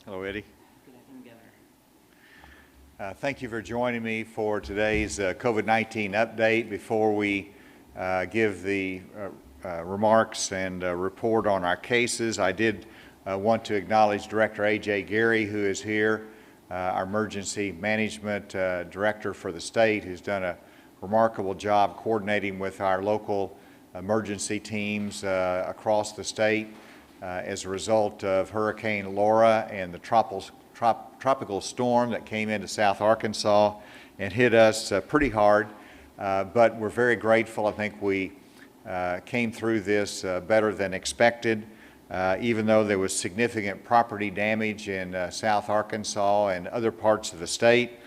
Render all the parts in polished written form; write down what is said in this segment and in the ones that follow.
Hello, Eddie. Good afternoon, Governor. Thank you for joining me for today's COVID-19 update. Before we give the remarks and report on our cases, I did want to acknowledge Director A.J. Gary, who is here, our Emergency Management Director for the state, who's done a remarkable job coordinating with our local emergency teams across the state as a result of Hurricane Laura and the tropical storm that came into South Arkansas and hit us pretty hard, but we're very grateful. I think we came through this better than expected, even though there was significant property damage in South Arkansas and other parts of the state,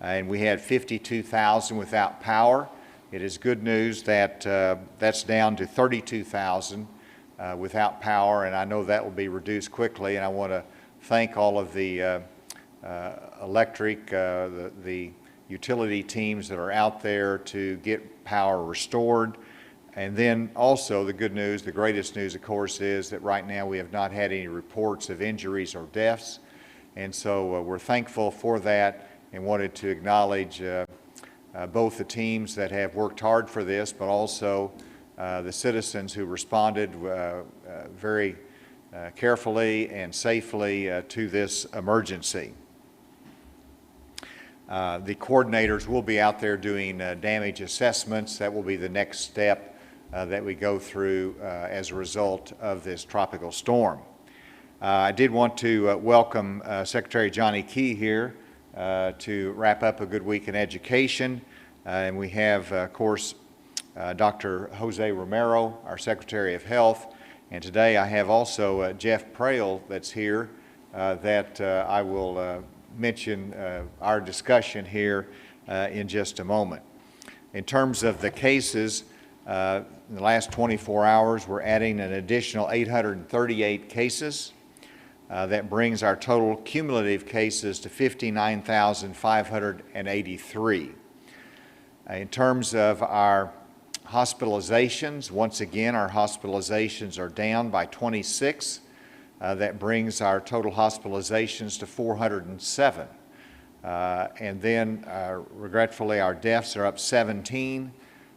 and we had 52,000 without power. It is good news that that's down to 32,000 without power, and I know that will be reduced quickly, and I want to thank all of the electric, the utility teams that are out there to get power restored. And then also the good news, the greatest news, of course, is that right now we have not had any reports of injuries or deaths, and so we're thankful for that and wanted to acknowledge both the teams that have worked hard for this, but also the citizens who responded very carefully and safely to this emergency. The coordinators will be out there doing damage assessments. That will be the next step that we go through as a result of this tropical storm. I did want to welcome Secretary Johnny Key here to wrap up a good week in education. And we have, of course, Dr. Jose Romero, our Secretary of Health, and today I have also Jeff Prale that's here that I will mention our discussion here in just a moment. In terms of the cases, in the last 24 hours we're adding an additional 838 cases. That brings our total cumulative cases to 59,583. In terms of our hospitalizations, once again, our hospitalizations are down by 26. That brings our total hospitalizations to 407. And then, regretfully, our deaths are up 17,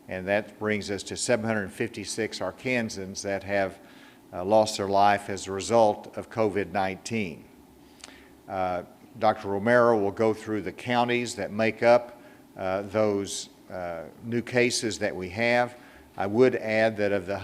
and that brings us to 756 Arkansans that have lost their life as a result of COVID-19. Dr. Romero will go through the counties that make up those new cases that we have. I would add that of the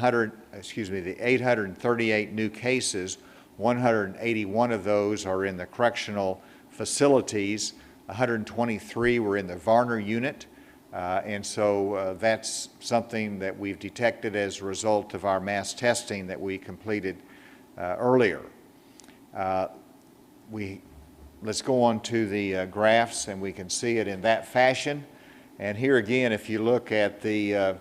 838 new cases, 181 of those are in the correctional facilities, 123 were in the Varner unit, and so that's something that we've detected as a result of our mass testing that we completed earlier. Let's go on to the graphs, and we can see it in that fashion. And here again, if you look at the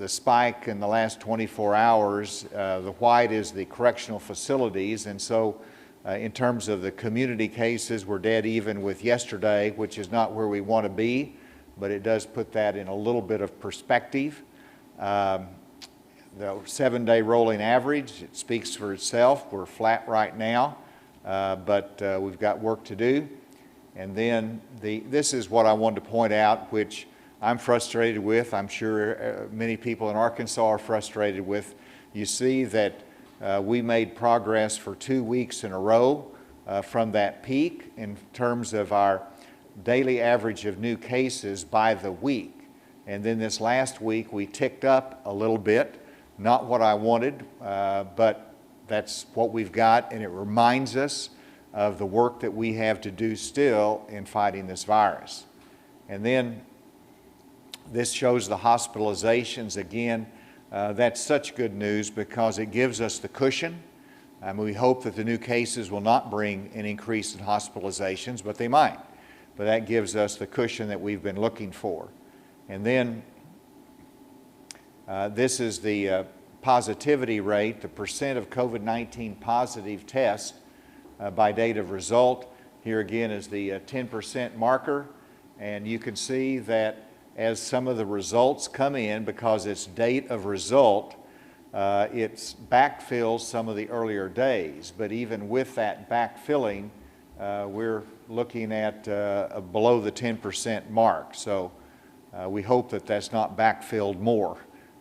spike in the last 24 hours, the white is the correctional facilities, and so in terms of the community cases, we're dead even with yesterday, which is not where we want to be, but it does put that in a little bit of perspective. The 7-day rolling average, it speaks for itself. We're flat right now, but we've got work to do. And then this is what I wanted to point out, which I'm frustrated with. I'm sure many people in Arkansas are frustrated with. You see that we made progress for 2 weeks in a row from that peak in terms of our daily average of new cases by the week. And then this last week we ticked up a little bit, not what I wanted, but that's what we've got, and it reminds us of the work that we have to do still in fighting this virus. And then this shows the hospitalizations. Again, that's such good news because it gives us the cushion. We hope that the new cases will not bring an increase in hospitalizations, but they might. But that gives us the cushion that we've been looking for. And then this is the positivity rate, the percent of COVID-19 positive tests by date of result. Here again is the 10% marker, and you can see that as some of the results come in, because it's date of result, It's backfills some of the earlier days, but even with that backfilling, we're looking at below the 10% mark. So we hope that that's not backfilled more,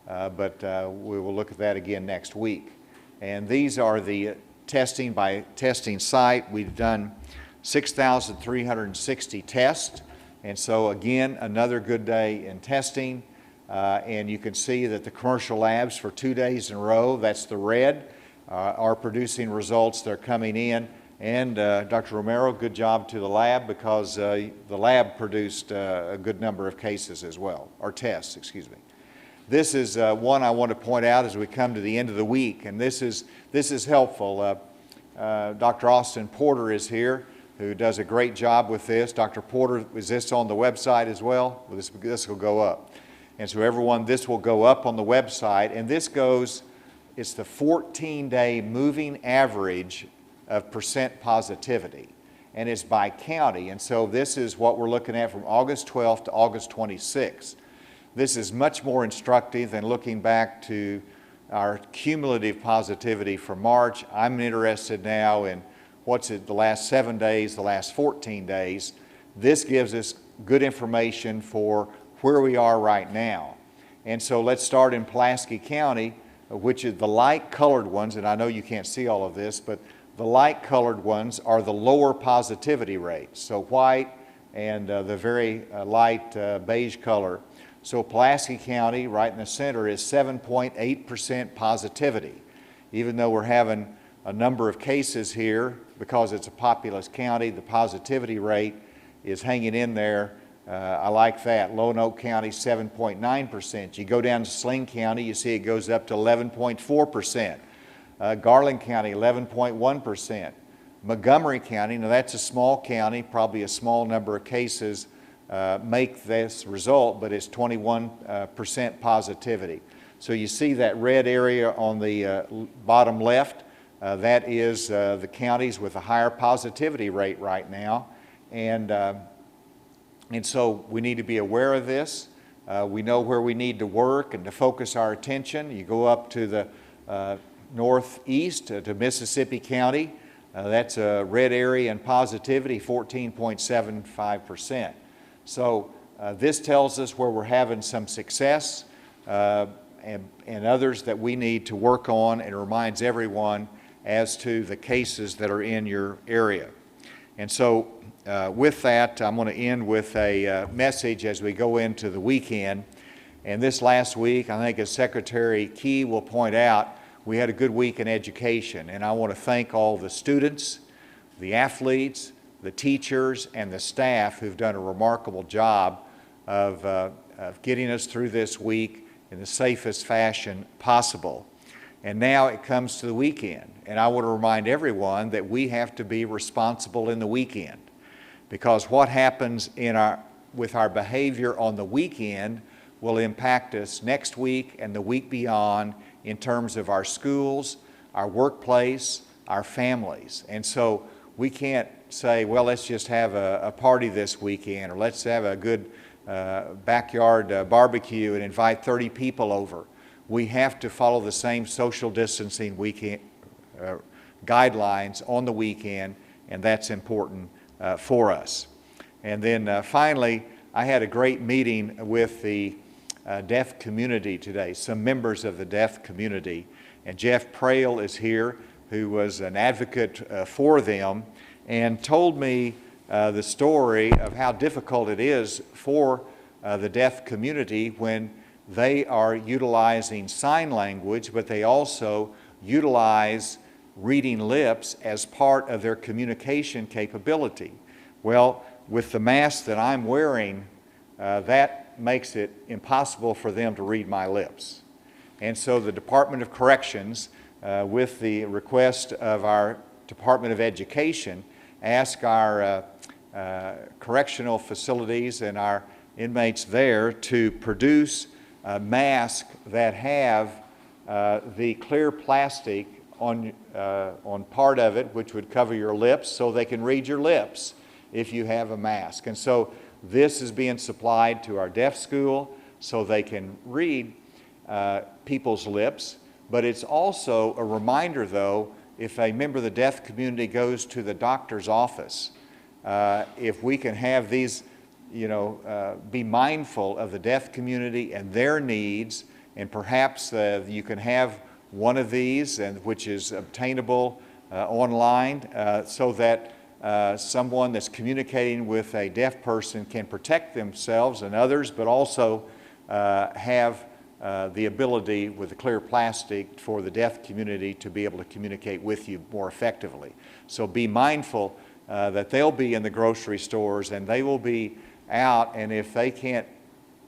but we will look at that again next week. And these are the testing by testing site. We've done 6,360 tests, and so again, another good day in testing. And you can see that the commercial labs for 2 days in a row, that's the red, are producing results. They're coming in. And Dr. Romero, good job to the lab, because the lab produced a good number of cases as well, or tests, excuse me. This is one I want to point out as we come to the end of the week, and this is helpful. Dr. Austin Porter is here, who does a great job with this. Dr. Porter, is this on the website as well? Well, this will go up. And so everyone, this will go up on the website, and this goes, it's the 14-day moving average of percent positivity, and it's by county. And so this is what we're looking at from August 12th to August 26th. This is much more instructive than looking back to our cumulative positivity for March. I'm interested now in what's it the last 7 days, the last 14 days. This gives us good information for where we are right now. And so let's start in Pulaski County, which is the light colored ones, and I know you can't see all of this, but the light colored ones are the lower positivity rates. So white and the very light beige color. So Pulaski County, right in the center, is 7.8% positivity. Even though we're having a number of cases here, because it's a populous county, the positivity rate is hanging in there. I like that. Lonoke County, 7.9%. You go down to Sling County, you see it goes up to 11.4%. Garland County, 11.1%. Montgomery County, now that's a small county, probably a small number of cases make this result, but it's 21% positivity. So you see that red area on the bottom left, that is the counties with a higher positivity rate right now. And so we need to be aware of this. We know where we need to work and to focus our attention. You go up to the northeast to Mississippi County. That's a red area in positivity, 14.75%. So this tells us where we're having some success and others that we need to work on, and reminds everyone as to the cases that are in your area. And so with that, I'm going to end with a message as we go into the weekend. And this last week, I think as Secretary Key will point out, we had a good week in education. And I want to thank all the students, the athletes, the teachers, and the staff who've done a remarkable job of getting us through this week in the safest fashion possible. And now it comes to the weekend. And I want to remind everyone that we have to be responsible in the weekend, because what happens with our behavior on the weekend will impact us next week and the week beyond in terms of our schools, our workplace, our families. And so we can't say, well, let's just have a party this weekend, or let's have a good backyard barbecue and invite 30 people over. We have to follow the same social distancing guidelines on the weekend, and that's important for us. And then finally, I had a great meeting with the deaf community today, some members of the deaf community. And Jeff Prale is here, who was an advocate for them, and told me the story of how difficult it is for the deaf community when they are utilizing sign language, but they also utilize reading lips as part of their communication capability. Well, with the mask that I'm wearing, that makes it impossible for them to read my lips. And so the Department of Corrections, with the request of our Department of Education, asked our correctional facilities and our inmates there to produce masks that have the clear plastic on part of it, which would cover your lips, so they can read your lips if you have a mask. And so this is being supplied to our deaf school so they can read people's lips. But it's also a reminder, though, if a member of the deaf community goes to the doctor's office, if we can have these, be mindful of the deaf community and their needs, and perhaps you can have one of these, and which is obtainable online, so that someone that's communicating with a deaf person can protect themselves and others, but also have the ability with the clear plastic for the deaf community to be able to communicate with you more effectively. So be mindful that they'll be in the grocery stores and they will be out, and if they can't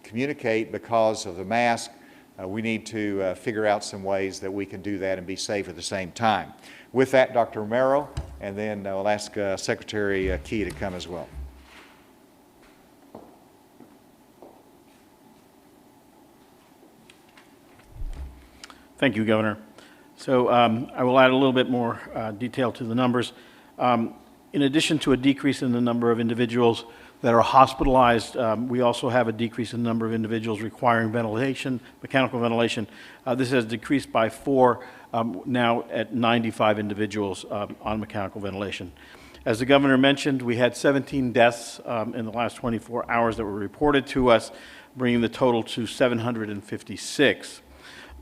communicate because of the mask, we need to figure out some ways that we can do that and be safe at the same time. With that, Dr. Romero, and then we'll ask Secretary Key to come as well. Thank you, Governor. So I will add a little bit more detail to the numbers. In addition to a decrease in the number of individuals that are hospitalized, we also have a decrease in the number of individuals requiring ventilation, mechanical ventilation. This has decreased by 4, now at 95 individuals on mechanical ventilation. As the Governor mentioned, we had 17 deaths in the last 24 hours that were reported to us, bringing the total to 756.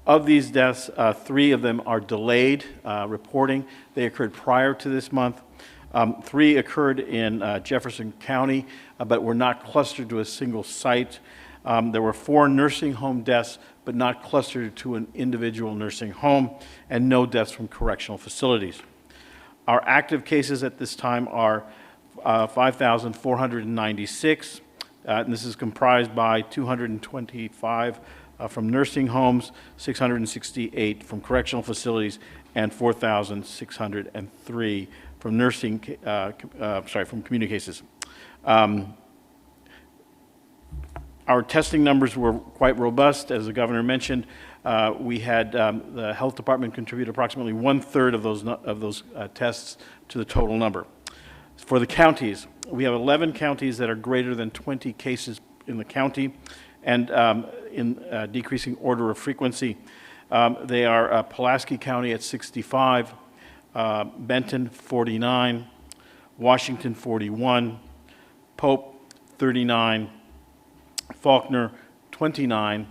Of these deaths, 3 of them are delayed reporting. They occurred prior to this month. 3 occurred in Jefferson County, but were not clustered to a single site. There were 4 nursing home deaths, but not clustered to an individual nursing home, and no deaths from correctional facilities. Our active cases at this time are 5,496, and this is comprised by 225 from nursing homes, 668 from correctional facilities, and 4,603 from from community cases. Our testing numbers were quite robust. As the Governor mentioned, we had the Health Department contribute approximately 1/3 of those tests to the total number. For the counties, we have 11 counties that are greater than 20 cases in the county, and in decreasing order of frequency. They are Pulaski County at 65, Benton 49, Washington 41, Pope 39, Faulkner 29,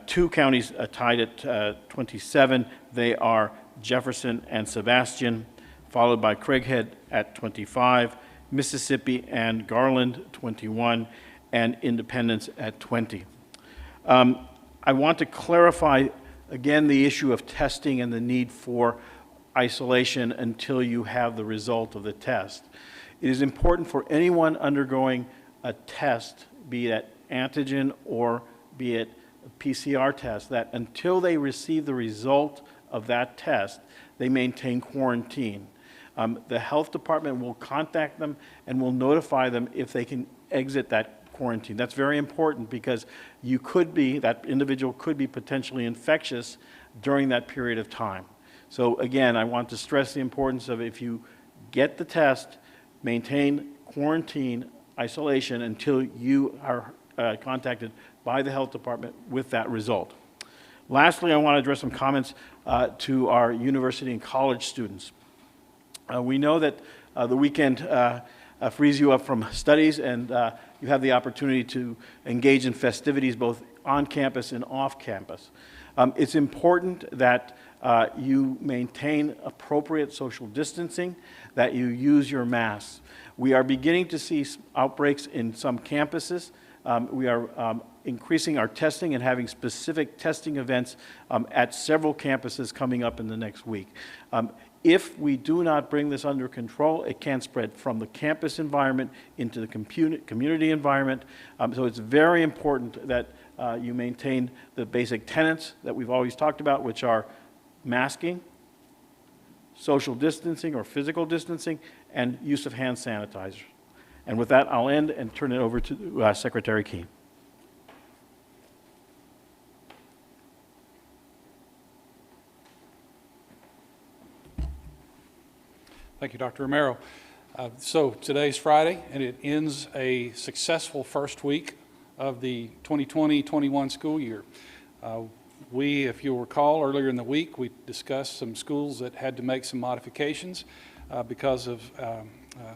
2 counties tied at 27. They are Jefferson and Sebastian, followed by Craighead at 25, Mississippi and Garland 21, and Independence at 20. I want to clarify again the issue of testing and the need for isolation until you have the result of the test. It is important for anyone undergoing a test, be it antigen or be it a PCR test, that until they receive the result of that test, they maintain quarantine. The health department will contact them and will notify them if they can exit that quarantine. That's very important because that individual could be potentially infectious during that period of time. So again, I want to stress the importance of, if you get the test, maintain quarantine, isolation until you are contacted by the health department with that result. Lastly, I want to address some comments to our university and college students. We know that the weekend frees you up from studies, and you have the opportunity to engage in festivities both on campus and off campus. It's important that you maintain appropriate social distancing, that you use your masks. We are beginning to see outbreaks in some campuses. We are increasing our testing and having specific testing events at several campuses coming up in the next week. If we do not bring this under control, it can spread from the campus environment into the community environment. So it's very important that you maintain the basic tenets that we've always talked about, which are masking, social distancing or physical distancing, and use of hand sanitizer. And with that, I'll end and turn it over to Secretary Key. Thank you, Dr. Romero. So today's Friday, and it ends a successful first week of the 2020-21 school year. If you'll recall, earlier in the week, we discussed some schools that had to make some modifications because of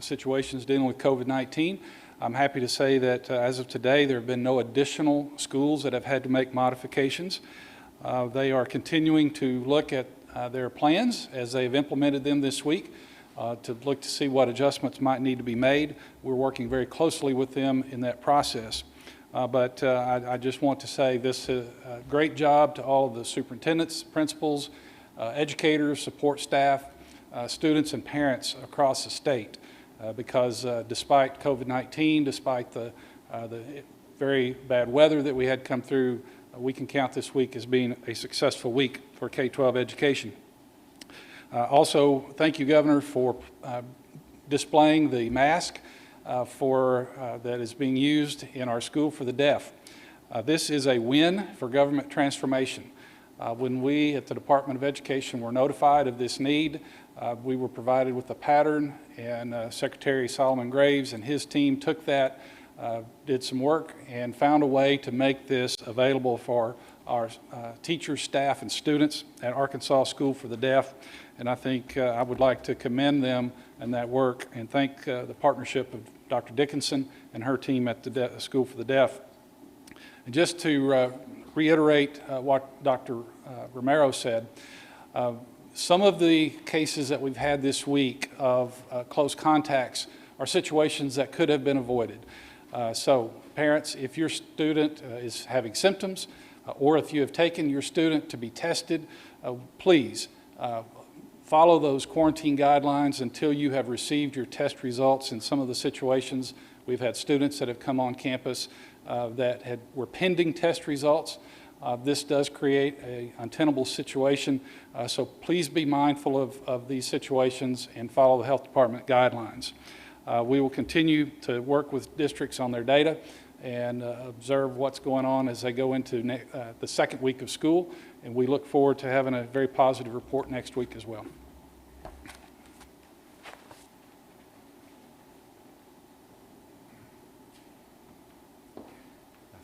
situations dealing with COVID-19. I'm happy to say that as of today, there have been no additional schools that have had to make modifications. They are continuing to look at their plans as they've implemented them this week to look to see what adjustments might need to be made. We're working very closely with them in that process. But I just want to say this great job to all of the superintendents, principals, educators, support staff, students, and parents across the state. Because despite COVID-19, despite the very bad weather that we had come through, we can count this week as being a successful week for K-12 education. Also, thank you, Governor, for displaying the mask that is being used in our School for the Deaf. This is a win for government transformation. When we at the Department of Education were notified of this need, we were provided with a pattern, and Secretary Solomon Graves and his team took that, did some work, and found a way to make this available for our teachers, staff, and students at Arkansas School for the Deaf. And I think I would like to commend them and that work and thank the partnership of Dr. Dickinson and her team at the School for the Deaf. And just to reiterate what Dr. Romero said, some of the cases that we've had this week of close contacts are situations that could have been avoided. So parents, if your student is having symptoms or if you have taken your student to be tested, please follow those quarantine guidelines until you have received your test results. In some of the situations, we've had students that have come on campus that were pending test results. This does create an untenable situation, so please be mindful of these situations and follow the health department guidelines. We will continue to work with districts on their data and observe what's going on as they go into the second week of school, and we look forward to having a very positive report next week as well.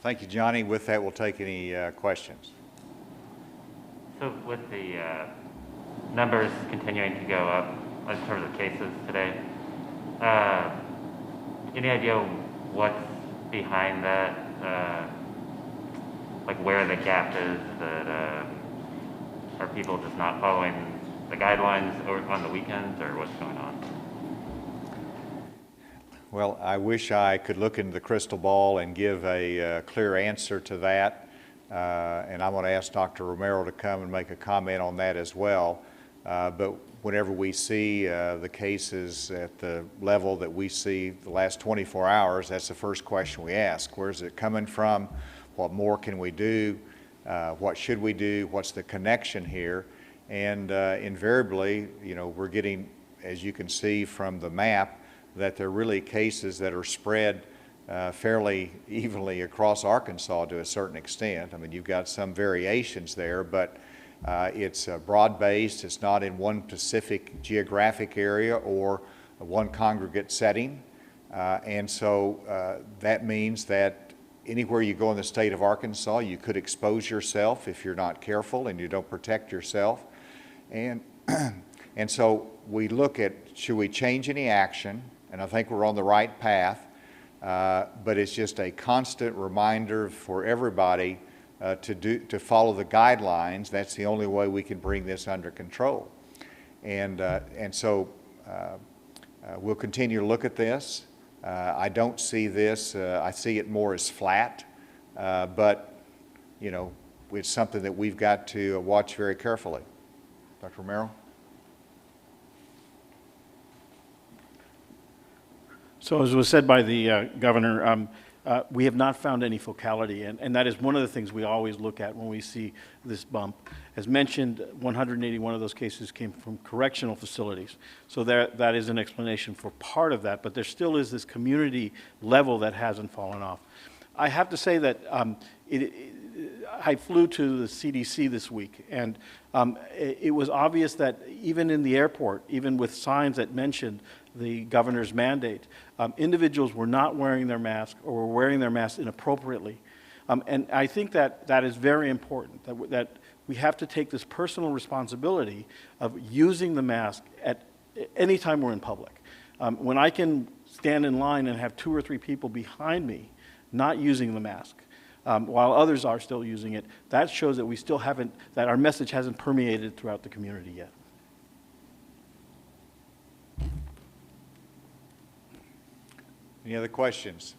Thank you, Johnny. With that, we'll take any questions. So with the numbers continuing to go up in terms of cases today, any idea what's behind that? Like where the gap is that are people just not following the guidelines or on the weekends, or what's going on? Well, I wish I could look into the crystal ball and give a clear answer to that. And I'm going to ask Dr. Romero to come and make a comment on that as well. But whenever we see the cases at the level that we see the last 24 hours, that's the first question we ask. Where's it coming from? What more can we do? What should we do? What's the connection here? And invariably, we're getting, as you can see from the map, that there are really cases that are spread fairly evenly across Arkansas to a certain extent. I mean, you've got some variations there, but it's broad-based. It's not in one specific geographic area or one congregate setting. And so that means that anywhere you go in the state of Arkansas, you could expose yourself if you're not careful and you don't protect yourself. And so we look at, should we change any action? And I think we're on the right path, but it's just a constant reminder for everybody to follow the guidelines. That's the only way we can bring this under control. And so we'll continue to look at this. I don't see this, I see it more as flat, but it's something that we've got to watch very carefully. Dr. Romero? So as was said by the governor, we have not found any focality, and that is one of the things we always look at when we see this bump. As mentioned, 181 of those cases came from correctional facilities. So that is an explanation for part of that, but there still is this community level that hasn't fallen off. I have to say that I flew to the CDC this week, and it was obvious that even in the airport, even with signs that mentioned the governor's mandate, individuals were not wearing their mask or were wearing their masks inappropriately. And I think that that is very important, that we have to take this personal responsibility of using the mask at any time we're in public. When I can stand in line and have 2 or 3 people behind me not using the mask, while others are still using it, that shows that we still haven't, that our message hasn't permeated throughout the community yet. Any other questions?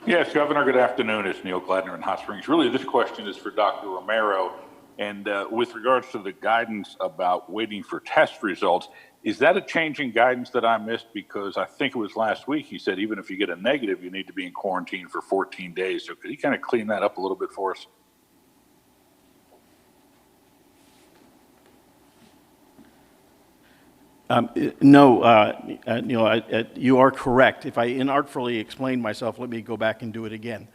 Yes, Governor, good afternoon. It's Neil Gladner in Hot Springs. Really, this question is for Dr. Romero. And with regards to the guidance about waiting for test results, is that a change in guidance that I missed? Because I think it was last week he said even if you get a negative, you need to be in quarantine for 14 days. So could he kind of clean that up a little bit for us? No, Neil, you are correct. If I inartfully explained myself, let me go back and do it again.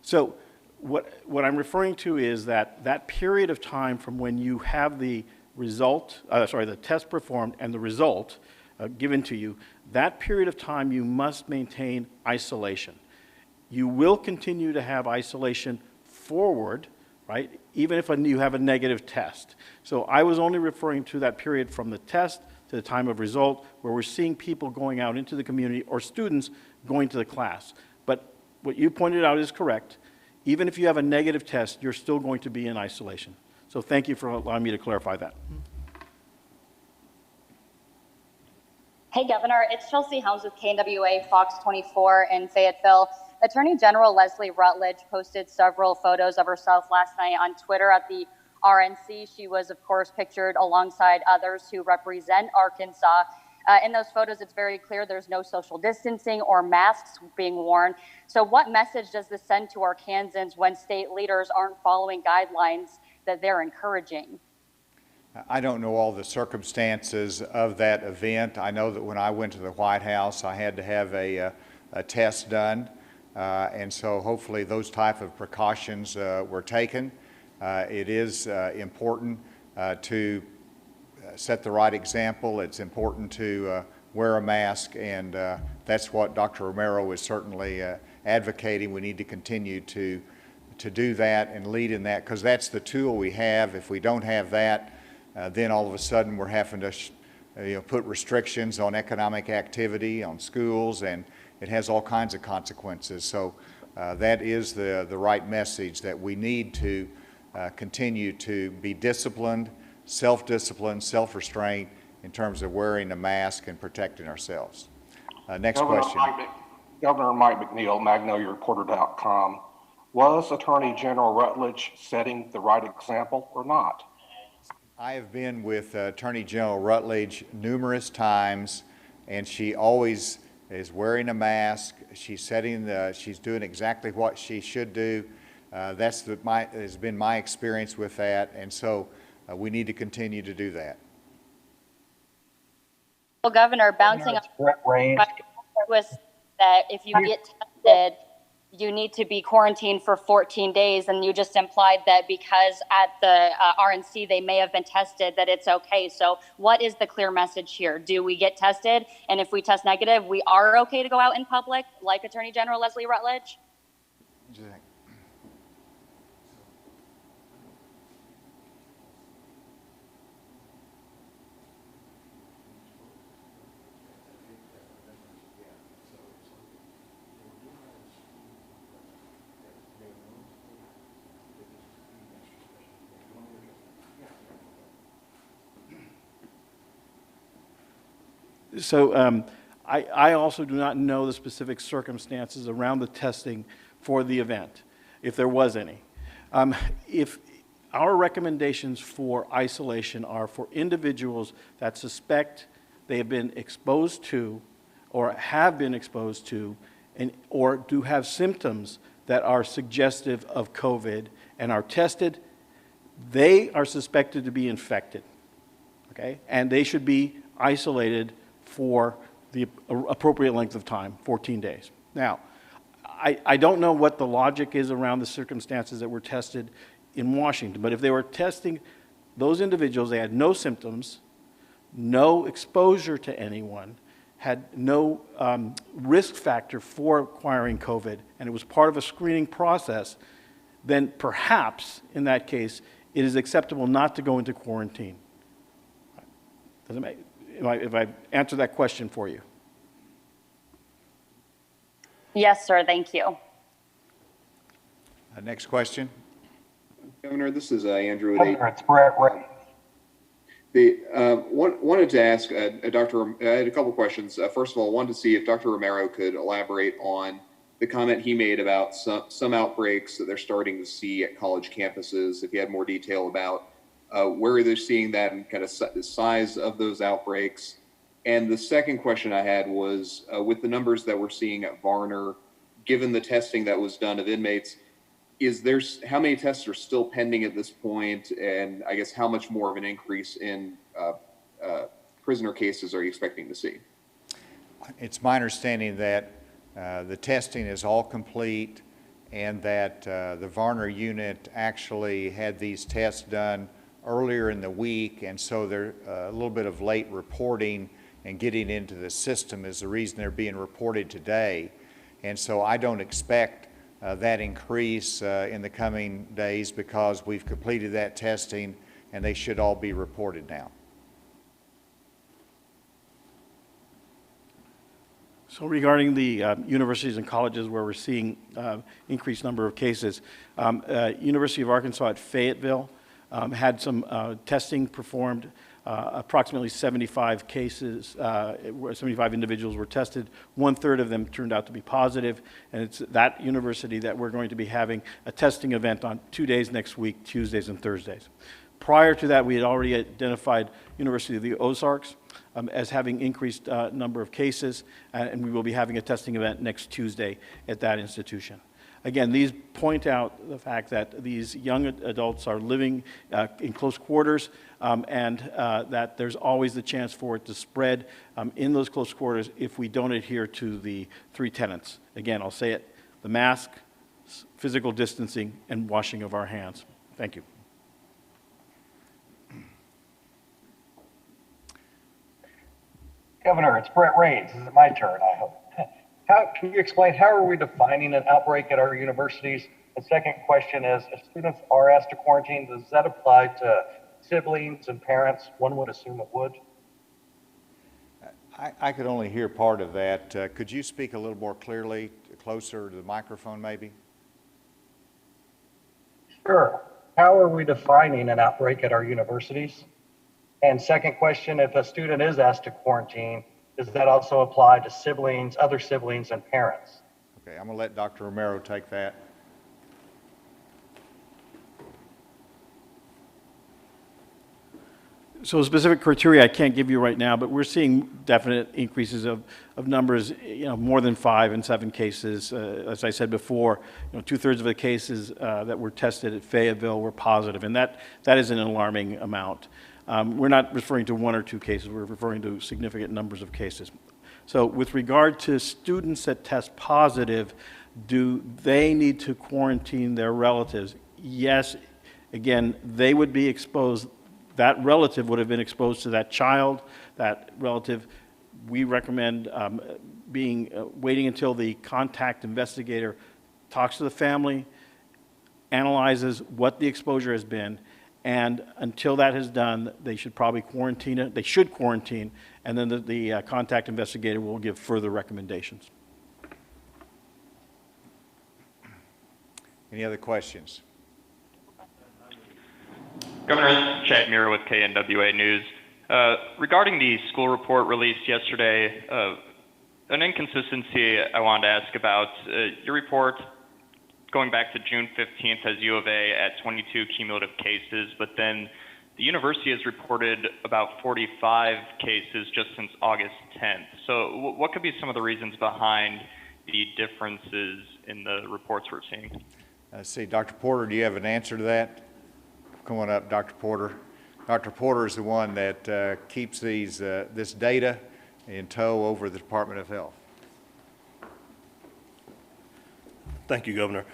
So what I'm referring to is that period of time from when you have the result, the test performed and the result given to you, that period of time you must maintain isolation. You will continue to have isolation forward, right, even if you have a negative test. So I was only referring to that period from the test to the time of result, where we're seeing people going out into the community or students going to the class. But what you pointed out is correct. Even if you have a negative test, you're still going to be in isolation. So thank you for allowing me to clarify that. Hey, Governor, it's Chelsea Helms with KNWA Fox 24 in Fayetteville. Attorney General Leslie Rutledge posted several photos of herself last night on Twitter at the RNC. She was, of course, pictured alongside others who represent Arkansas. In those photos, it's very clear there's no social distancing or masks being worn. So what message does this send to Arkansans when state leaders aren't following guidelines that they're encouraging? I don't know all the circumstances of that event. I know that when I went to the White House, I had to have a test done. And so hopefully those type of precautions were taken. It is important to set the right example. It's important to wear a mask, and that's what Dr. Romero is certainly advocating. We need to continue to do that and lead in that, because that's the tool we have. If we don't have that, then all of a sudden we're having to put restrictions on economic activity, on schools, and it has all kinds of consequences. So that is the right message, that we need to continue to be disciplined, self-discipline, self-restraint in terms of wearing a mask and protecting ourselves. Next question. Governor Mike McNeil, MagnoliaReporter.com. Was Attorney General Rutledge setting the right example or not? I have been with Attorney General Rutledge numerous times, and she always is wearing a mask. She's doing exactly what she should do. Has been my experience with that, and so we need to continue to do that. Well, Governor, bouncing on was that if you get tested, you need to be quarantined for 14 days, and you just implied that because at the RNC they may have been tested, that it's okay. So what is the clear message here? Do we get tested, and if we test negative, we are okay to go out in public, like Attorney General Leslie Rutledge? So I also do not know the specific circumstances around the testing for the event, if there was any. If our recommendations for isolation are for individuals that suspect they have been exposed to or have been exposed to or do have symptoms that are suggestive of COVID and are tested, they are suspected to be infected, okay? And they should be isolated for the appropriate length of time, 14 days. Now, I don't know what the logic is around the circumstances that were tested in Washington, but if they were testing those individuals, they had no symptoms, no exposure to anyone, had no risk factor for acquiring COVID, and it was part of a screening process, then perhaps, in that case, it is acceptable not to go into quarantine. Does it make, if I answer that question for you? Yes, sir. Thank you. Next question. Governor, this is Andrew. Governor, it's Brett Ray. Wanted to ask Dr. I had a couple questions. First of all, wanted to see if Dr. Romero could elaborate on the comment he made about some outbreaks that they're starting to see at college campuses. If you had more detail about where they're seeing that and kind of the size of those outbreaks. And the second question I had was with the numbers that we're seeing at Varner, given the testing that was done of inmates, how many tests are still pending at this point? And I guess how much more of an increase in prisoner cases are you expecting to see? It's my understanding that the testing is all complete and that the Varner unit actually had these tests done earlier in the week, and so they're a little bit of late reporting and getting into the system is the reason they're being reported today. And so I don't expect that increase in the coming days because we've completed that testing and they should all be reported now. So regarding the universities and colleges where we're seeing increased number of cases, University of Arkansas at Fayetteville had some testing performed. Approximately 75 cases, 75 individuals were tested. 1/3 of them turned out to be positive, and it's that university that we're going to be having a testing event on 2 days next week, Tuesdays and Thursdays. Prior to that, we had already identified University of the Ozarks as having increased number of cases, and we will be having a testing event next Tuesday at that institution. Again, these point out the fact that these young adults are living in close quarters and that there's always the chance for it to spread in those close quarters if we don't adhere to the 3 tenets. Again, I'll say it, the mask, physical distancing, and washing of our hands. Thank you. Governor, it's Brett Raines. This is my turn, I hope. Can you explain how are we defining an outbreak at our universities? The second question is, if students are asked to quarantine, does that apply to siblings and parents? One would assume it would. I could only hear part of that. Could you speak a little more clearly, closer to the microphone maybe? Sure. How are we defining an outbreak at our universities? And second question, if a student is asked to quarantine, does that also apply to siblings, other siblings, and parents? Okay, I'm going to let Dr. Romero take that. So specific criteria I can't give you right now, but we're seeing definite increases of numbers, more than 5 and 7 cases. As I said before, 2/3 of the cases that were tested at Fayetteville were positive, and that is an alarming amount. We're not referring to 1 or 2 cases, we're referring to significant numbers of cases. So with regard to students that test positive, do they need to quarantine their relatives? Yes, again, they would be exposed, that relative would have been exposed to that child, that relative. We recommend waiting until the contact investigator talks to the family, analyzes what the exposure has been, and until that is done, they should probably quarantine it. They should quarantine, and then the contact investigator will give further recommendations. Any other questions? Governor, Chad Muir with KNWA News. Regarding the school report released yesterday, an inconsistency I wanted to ask about. Your report going back to June 15th has U of A at 22 cumulative cases, but then the university has reported about 45 cases just since August 10th. So what could be some of the reasons behind the differences in the reports we're seeing? Let's see, Dr. Porter, do you have an answer to that? Come on up, Dr. Porter. Dr. Porter is the one that keeps this data in tow over the Department of Health. Thank you, Governor.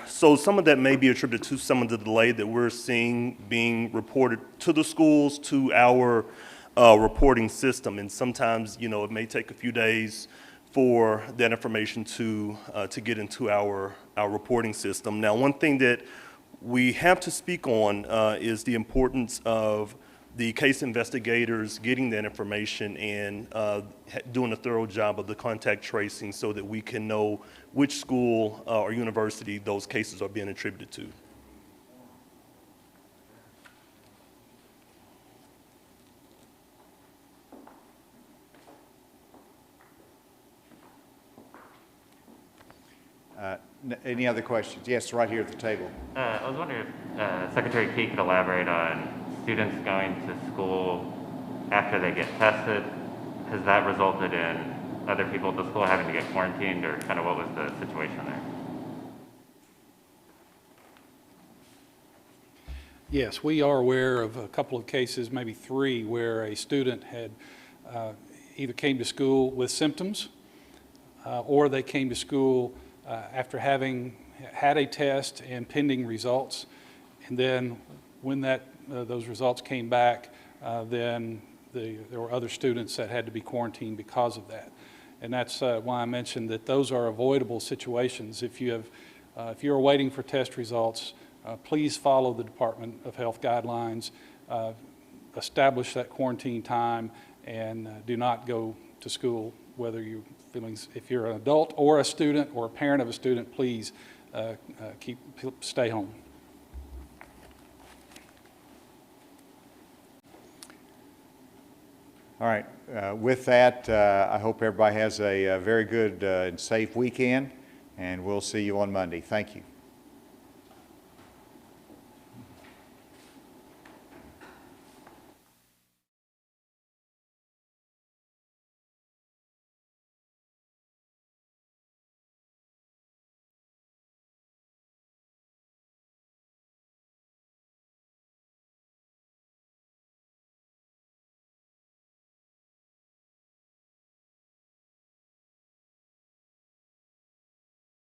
So some of that may be attributed to some of the delay that we're seeing being reported to the schools, to our reporting system. And sometimes, you know, it may take a few days for that information to get into our reporting system. Now, one thing that we have to speak on is the importance of the case investigators getting that information and doing a thorough job of the contact tracing so that we can know which school or university those cases are being attributed to. Any other questions? Yes, right here at the table. I was wondering if Secretary Key could elaborate on students going to school after they get tested. Has that resulted in other people at the school having to get quarantined, or kind of what was the situation there? Yes, we are aware of a couple of cases, maybe 3, where a student had either came to school with symptoms or they came to school after having had a test and pending results. And then when those results came back, then there were other students that had to be quarantined because of that. And that's why I mentioned that those are avoidable situations. If you're waiting for test results, please follow the Department of Health guidelines, establish that quarantine time, and do not go to school. Whether you're if you're an adult or a student or a parent of a student, please stay home. All right. With that, I hope everybody has a very good and safe weekend, and we'll see you on Monday. Thank you.